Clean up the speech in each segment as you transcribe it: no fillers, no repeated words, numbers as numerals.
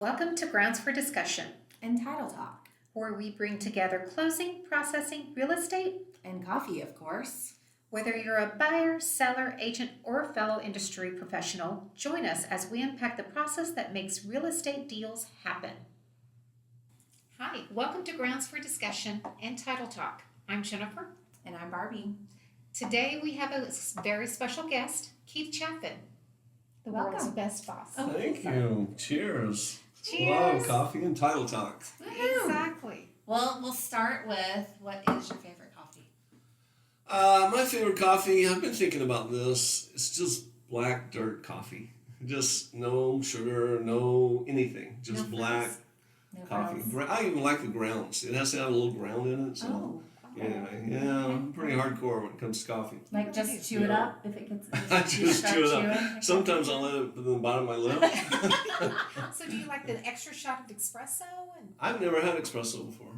Welcome to Grounds for Discussion, And Title Talk. where we bring together closing, processing, real estate. And coffee, of course. Whether you're a buyer, seller, agent, or fellow industry professional, join us as we unpack the process that makes real estate deals happen. Hi, welcome to Grounds for Discussion and Title Talk. I'm Jennifer. And I'm Barbie. Today we have a very special guest, Keith Chaffin, the world's Welcome. best boss. Oh, Thank you. Cheers. Cheers. Love coffee and title talk. Exactly. Well, we'll start with what is your favorite coffee? My favorite coffee, I've been thinking about this. It's just black dirt coffee. Just no sugar, no anything. Just No black frills. No coffee. frills. I even like the grounds. It has to have a little ground in it. So Oh, anyway, yeah, I'm pretty hardcore when it comes to coffee. like just chew it up if it gets. I if you just start chew it chewing? up. Sometimes I'll let it in the bottom of my lip. So do you like the extra shot of espresso? And I've never had espresso before.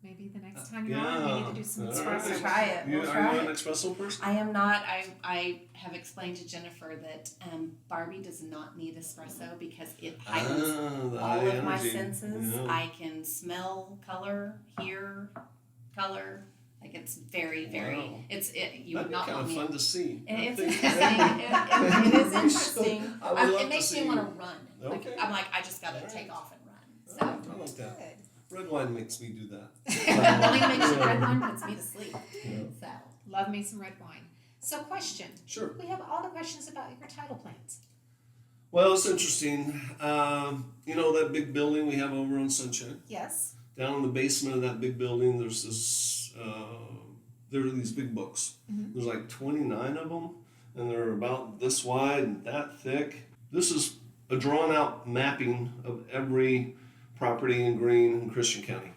maybe the next time you're on, we need to do some All espresso. right. Try it. We'll Are try you an it. espresso person? I am not. I have explained to Jennifer that Barbie does not need espresso because it heightens The all high of my energy. senses. Yeah. I can smell color, hear color. Like it's very, very. Wow. You would That'd be not kind want of me. fun to see. And I it's think- interesting. It is interesting. I would love It makes to me see. want to run. Like, Okay. I'm like, I just got to Alright. take off and run. I So, like that. Good. Red wine makes me do that. wine makes you red wine puts me to sleep. Yeah. So, Love me some red wine. So question, Sure. we have all the questions about your title plans. Well, it's interesting. You know that big building we have over on Sunshine? Yes. Down in the basement of that big building, there's this. There are these big books. Mhm. There's like 29 of them, and they're about this wide and that thick. This is a drawn out mapping of every property in Greene and Christian County.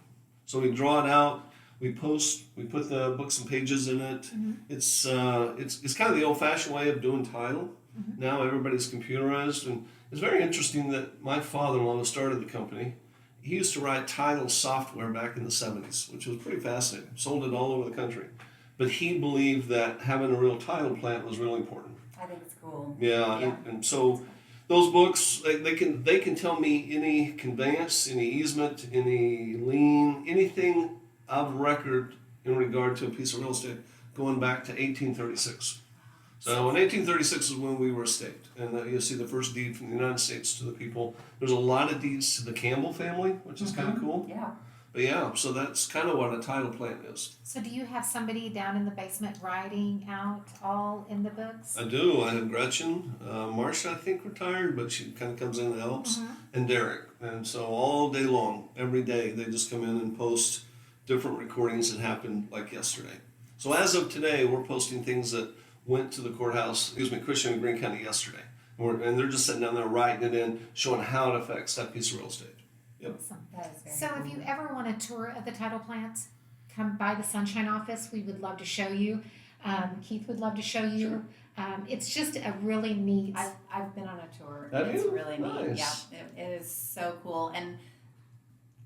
So we draw it out. We put the books and pages in it. Mhm. It's kind of the old-fashioned way of doing title. Mhm. Now everybody's computerized, and it's very interesting that my father-in-law who started the company, he used to write title software back in the 70s, which was pretty fascinating. Sold it all over the country. But he believed that having a real title plant was really important. I think it's cool. Yeah, Yeah. and so those books, they can tell me any conveyance, any easement, any lien, anything of record in regard to a piece of real estate going back to 1836. So in 1836 is when we were staked, and you see the first deed from the United States to the people. There's a lot of deeds to the Campbell family, which is kind of cool. Yeah. But yeah, so that's kind of what a title plant is. So do you have somebody down in the basement writing out all in the books? I do. I have Gretchen. Marcia, I think, retired, but she kind of comes in and helps. And Derek. And so all day long, every day, they just come in and post different recordings that happened like yesterday. So as of today, we're posting things that went to the courthouse, Christian and Greene County yesterday. And they're just sitting down there writing it in, showing how it affects that piece of real estate. Yep. Awesome. That is very So cool. if you ever want a tour of the title plants, come by the Sunshine office. We would love to show you. Keith would love to show you. It's just a really neat. I've been on a tour. Have It's you? really neat. Nice. Yeah, it is so cool. And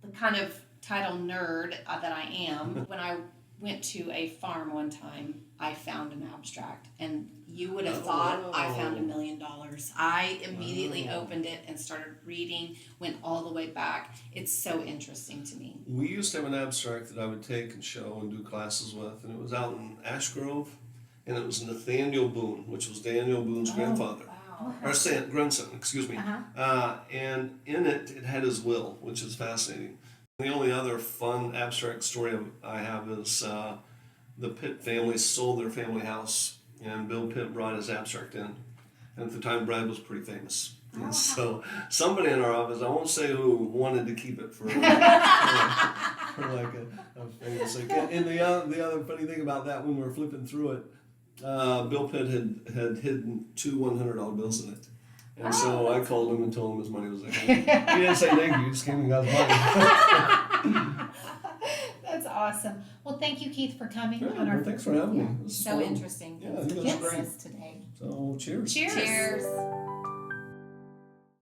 the kind of title nerd that I am, when I went to a farm one time, I found an abstract, and you would have thought I found $1 million. I immediately Wow. opened it and started reading, went all the way back. It's so interesting to me. We used to have an abstract that I would take and show and do classes with, and it was out in Ash Grove, and it was Nathaniel Boone, which was Daniel Boone's grandfather. Wow. Or grandson, excuse me. And in it, it had his will, which is fascinating. The only other fun abstract story I have is the Pitt family sold their family house, and Bill Pitt brought his abstract in. And at the time, Brad was pretty famous. And so somebody in our office, I won't say who, wanted to keep it for like a famous thing. And the other funny thing about that, when we were flipping through it, Bill Pitt had hidden two $100 bills in it. And so I called him and told him his money was there. He didn't say thank you, he just gave me God's money. That's awesome. Well, thank you, Keith, for coming Yeah, on our. well, thanks for having me. This is So fun. interesting Yeah, you guys to are great. this today. So cheers. Cheers. Cheers.